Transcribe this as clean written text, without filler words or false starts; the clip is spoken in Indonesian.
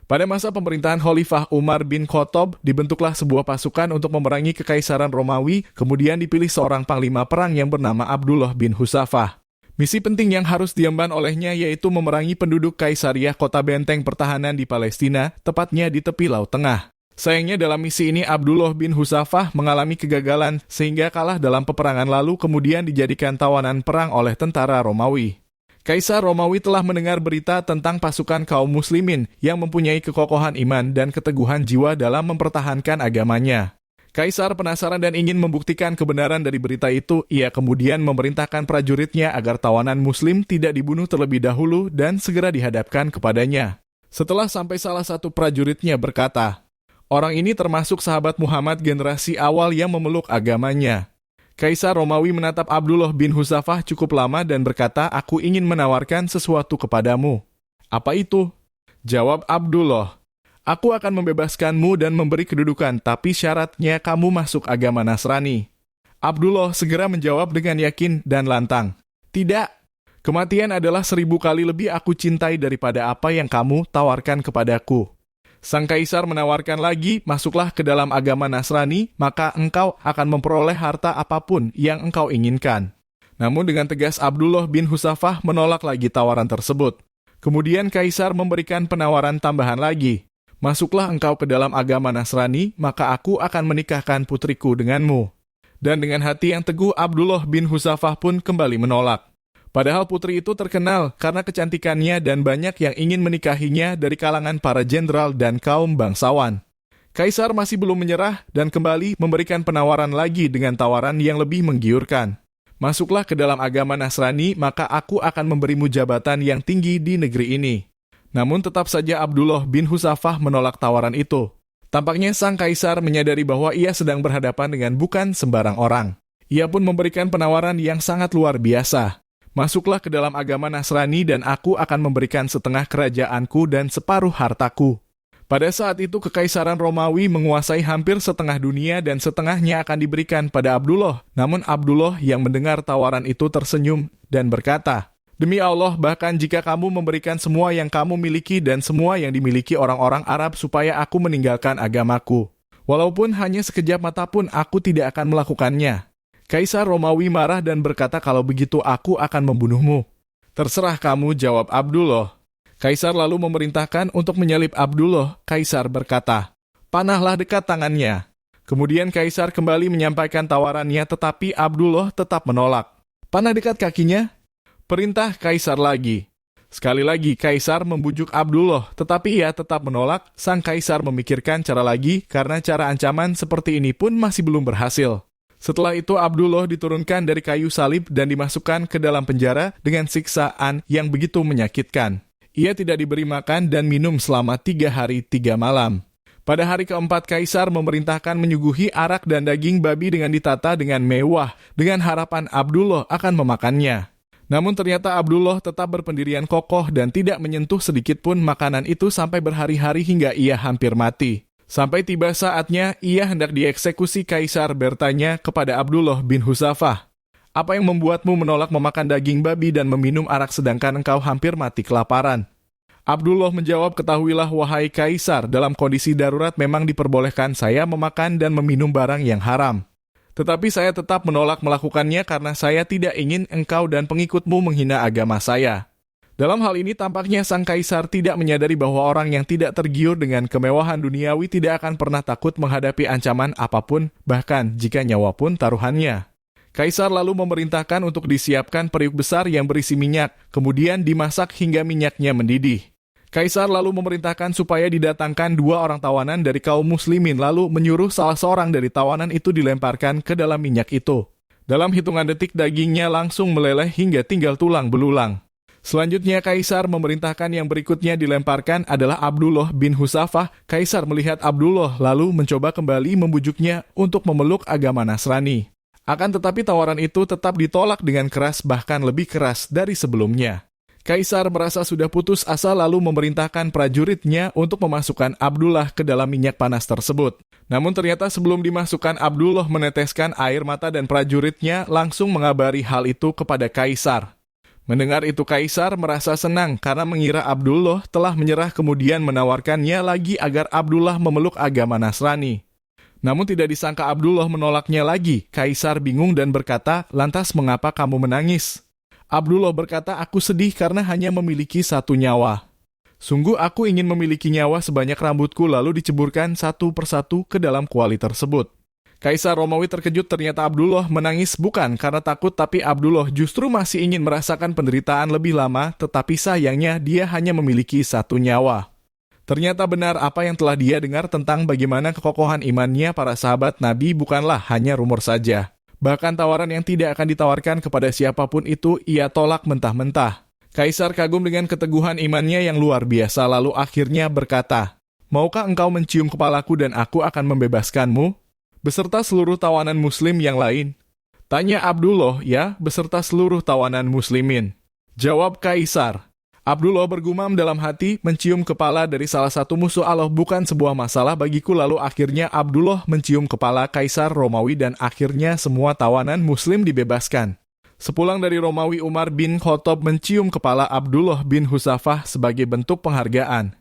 Pada masa pemerintahan Khalifah Umar bin Khattab, dibentuklah sebuah pasukan untuk memerangi Kekaisaran Romawi, kemudian dipilih seorang panglima perang yang bernama Abdullah bin Huzafah. Misi penting yang harus diemban olehnya yaitu memerangi penduduk Kaisariah kota benteng pertahanan di Palestina, tepatnya di tepi Laut Tengah. Sayangnya dalam misi ini Abdullah bin Huzafah mengalami kegagalan sehingga kalah dalam peperangan lalu kemudian dijadikan tawanan perang oleh tentara Romawi. Kaisar Romawi telah mendengar berita tentang pasukan kaum muslimin yang mempunyai kekokohan iman dan keteguhan jiwa dalam mempertahankan agamanya. Kaisar penasaran dan ingin membuktikan kebenaran dari berita itu, ia kemudian memerintahkan prajuritnya agar tawanan muslim tidak dibunuh terlebih dahulu dan segera dihadapkan kepadanya. Setelah sampai salah satu prajuritnya berkata, "Orang ini termasuk sahabat Muhammad generasi awal yang memeluk agamanya." Kaisar Romawi menatap Abdullah bin Huzafah cukup lama dan berkata, "Aku ingin menawarkan sesuatu kepadamu." "Apa itu?" Jawab Abdullah, "Aku akan membebaskanmu dan memberi kedudukan, tapi syaratnya kamu masuk agama Nasrani." Abdullah segera menjawab dengan yakin dan lantang, "Tidak, kematian adalah 1000 kali lebih aku cintai daripada apa yang kamu tawarkan kepadaku." Sang kaisar menawarkan lagi, "Masuklah ke dalam agama Nasrani, maka engkau akan memperoleh harta apapun yang engkau inginkan." Namun dengan tegas Abdullah bin Huzafah menolak lagi tawaran tersebut. Kemudian kaisar memberikan penawaran tambahan lagi, "Masuklah engkau ke dalam agama Nasrani, maka aku akan menikahkan putriku denganmu." Dan dengan hati yang teguh Abdullah bin Huzafah pun kembali menolak. Padahal putri itu terkenal karena kecantikannya dan banyak yang ingin menikahinya dari kalangan para jenderal dan kaum bangsawan. Kaisar masih belum menyerah dan kembali memberikan penawaran lagi dengan tawaran yang lebih menggiurkan. "Masuklah ke dalam agama Nasrani, maka aku akan memberimu jabatan yang tinggi di negeri ini." Namun tetap saja Abdullah bin Huzafah menolak tawaran itu. Tampaknya sang kaisar menyadari bahwa ia sedang berhadapan dengan bukan sembarang orang. Ia pun memberikan penawaran yang sangat luar biasa. "Masuklah ke dalam agama Nasrani dan aku akan memberikan setengah kerajaanku dan separuh hartaku." Pada saat itu Kekaisaran Romawi menguasai hampir setengah dunia dan setengahnya akan diberikan pada Abdullah. Namun Abdullah yang mendengar tawaran itu tersenyum dan berkata, "Demi Allah, bahkan jika kamu memberikan semua yang kamu miliki dan semua yang dimiliki orang-orang Arab supaya aku meninggalkan agamaku, walaupun hanya sekejap mata pun aku tidak akan melakukannya." Kaisar Romawi marah dan berkata, "Kalau begitu aku akan membunuhmu." "Terserah kamu," jawab Abdullah. Kaisar lalu memerintahkan untuk menyalib Abdullah. Kaisar berkata, "Panahlah dekat tangannya." Kemudian Kaisar kembali menyampaikan tawarannya tetapi Abdullah tetap menolak. "Panah dekat kakinya?" Perintah Kaisar lagi. Sekali lagi Kaisar membujuk Abdullah tetapi ia tetap menolak. Sang Kaisar memikirkan cara lagi karena cara ancaman seperti ini pun masih belum berhasil. Setelah itu Abdullah diturunkan dari kayu salib dan dimasukkan ke dalam penjara dengan siksaan yang begitu menyakitkan. Ia tidak diberi makan dan minum selama 3 hari 3 malam. Pada hari keempat Kaisar memerintahkan menyuguhi arak dan daging babi dengan ditata dengan mewah dengan harapan Abdullah akan memakannya. Namun ternyata Abdullah tetap berpendirian kokoh dan tidak menyentuh sedikitpun makanan itu sampai berhari-hari hingga ia hampir mati. Sampai tiba saatnya ia hendak dieksekusi. Kaisar bertanya kepada Abdullah bin Huzafah, "Apa yang membuatmu menolak memakan daging babi dan meminum arak sedangkan engkau hampir mati kelaparan?" Abdullah menjawab, "Ketahuilah wahai Kaisar, dalam kondisi darurat memang diperbolehkan saya memakan dan meminum barang yang haram. Tetapi saya tetap menolak melakukannya karena saya tidak ingin engkau dan pengikutmu menghina agama saya." Dalam hal ini tampaknya sang kaisar tidak menyadari bahwa orang yang tidak tergiur dengan kemewahan duniawi tidak akan pernah takut menghadapi ancaman apapun, bahkan jika nyawa pun taruhannya. Kaisar lalu memerintahkan untuk disiapkan periuk besar yang berisi minyak, kemudian dimasak hingga minyaknya mendidih. Kaisar lalu memerintahkan supaya didatangkan 2 orang tawanan dari kaum muslimin, lalu menyuruh salah seorang dari tawanan itu dilemparkan ke dalam minyak itu. Dalam hitungan detik dagingnya langsung meleleh hingga tinggal tulang belulang. Selanjutnya Kaisar memerintahkan yang berikutnya dilemparkan adalah Abdullah bin Huzafah. Kaisar melihat Abdullah lalu mencoba kembali membujuknya untuk memeluk agama Nasrani. Akan tetapi tawaran itu tetap ditolak dengan keras, bahkan lebih keras dari sebelumnya. Kaisar merasa sudah putus asa lalu memerintahkan prajuritnya untuk memasukkan Abdullah ke dalam minyak panas tersebut. Namun ternyata sebelum dimasukkan Abdullah meneteskan air mata dan prajuritnya langsung mengabari hal itu kepada Kaisar. Mendengar itu Kaisar merasa senang karena mengira Abdullah telah menyerah, kemudian menawarkannya lagi agar Abdullah memeluk agama Nasrani. Namun tidak disangka Abdullah menolaknya lagi. Kaisar bingung dan berkata, "Lantas mengapa kamu menangis?" Abdullah berkata, "Aku sedih karena hanya memiliki satu nyawa. Sungguh aku ingin memiliki nyawa sebanyak rambutku lalu diceburkan satu persatu ke dalam kuali tersebut." Kaisar Romawi terkejut, ternyata Abdullah menangis bukan karena takut, tapi Abdullah justru masih ingin merasakan penderitaan lebih lama, tetapi sayangnya dia hanya memiliki satu nyawa. Ternyata benar apa yang telah dia dengar tentang bagaimana kekokohan imannya para sahabat Nabi bukanlah hanya rumor saja. Bahkan tawaran yang tidak akan ditawarkan kepada siapapun itu ia tolak mentah-mentah. Kaisar kagum dengan keteguhan imannya yang luar biasa lalu akhirnya berkata, "Maukah engkau mencium kepalaku dan aku akan membebaskanmu beserta seluruh tawanan muslim yang lain?" Tanya Abdullah, "Ya, beserta seluruh tawanan muslimin." Jawab Kaisar. Abdullah bergumam dalam hati, mencium kepala dari salah satu musuh Allah bukan sebuah masalah bagiku. Lalu akhirnya Abdullah mencium kepala Kaisar Romawi dan akhirnya semua tawanan muslim dibebaskan. Sepulang dari Romawi, Umar bin Khattab mencium kepala Abdullah bin Husafah sebagai bentuk penghargaan.